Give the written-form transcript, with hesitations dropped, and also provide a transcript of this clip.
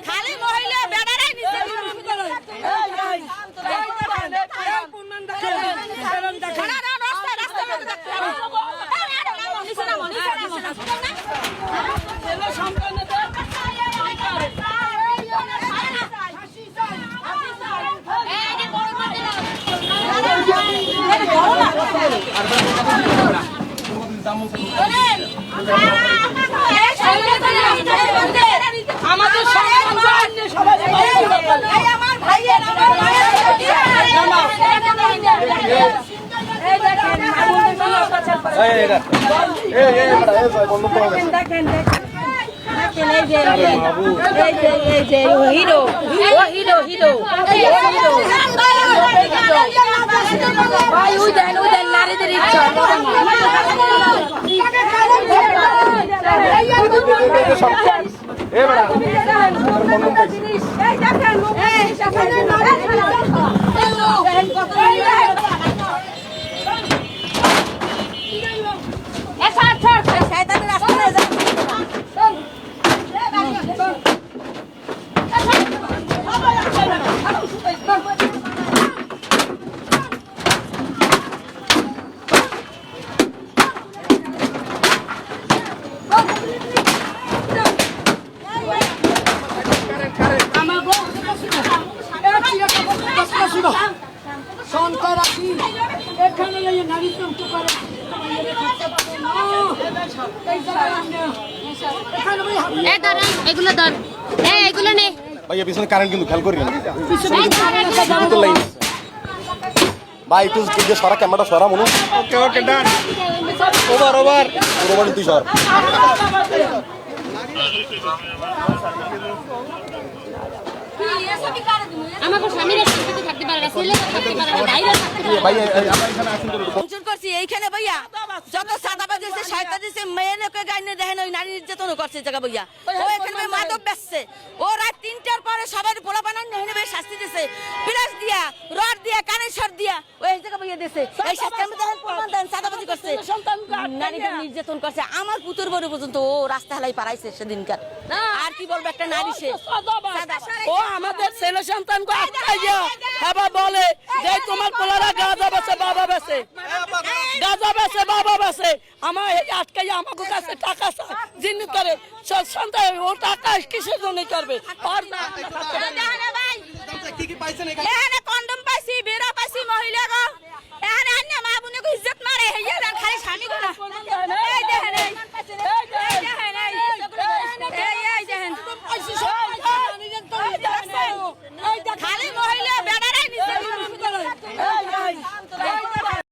খালি মহিলা বেড়ারাই নিচে আমাদের হিরো হিরো হিরো নারীদের ইচ্ছা এগুলো ধর এগুলো নে ভাইয়া পিছনে কারেন্ট কিন্তু খেয়াল করি না ভাই একটু দিকে সরা ক্যামেরাটা সরা মনে ওকে ওকে ডান ওভার ওভার ওভার তুই সর আমাকে স্বামীরা শান্তিতে থাকতে পারে না ছেলে থাকতে পারে না বাইরে থাকতে পারে ভাই আমরা এখানে আসুন ফুংশন করছি এইখানে ভাইয়া যত সাদাবাজ হয়েছে শয়তান দিছে মেয়ে লোকে গাইনে দেখেন ওই নারী নির্যাতন করছে জায়গা ভাইয়া ও এখানে মাদক বেচছে ও রাত 3টার পরে সবাই পোলা বানান নেহনে শাস্তি দিছে প্লাস দিয়া রড দিয়া কানেশ্বর দিয়া ওই জায়গা ভাইয়া দিছে এই শাস্তির মধ্যে প্রমাণ দেন সাদাবাজি করছে নারীদের নির্যাতন করছে আমার পুতুর বড় পর্যন্ত ও রাস্তা হেলাই পারাইছে সেদিনকার আর কি বলবো একটা নারী সে ও আমাদের ছেলে সন্তানকে আটকাইয়া বাবা বলে যে তোমার পোলারা গাঁজা বেচে বাবা বেচে গাঁজা বেচে বাবা বেচে আমার আটকাইয়া আমাকে কাছে টাকা জিনিস করে সন্তান ও টাকা কিসের জন্য করবে আর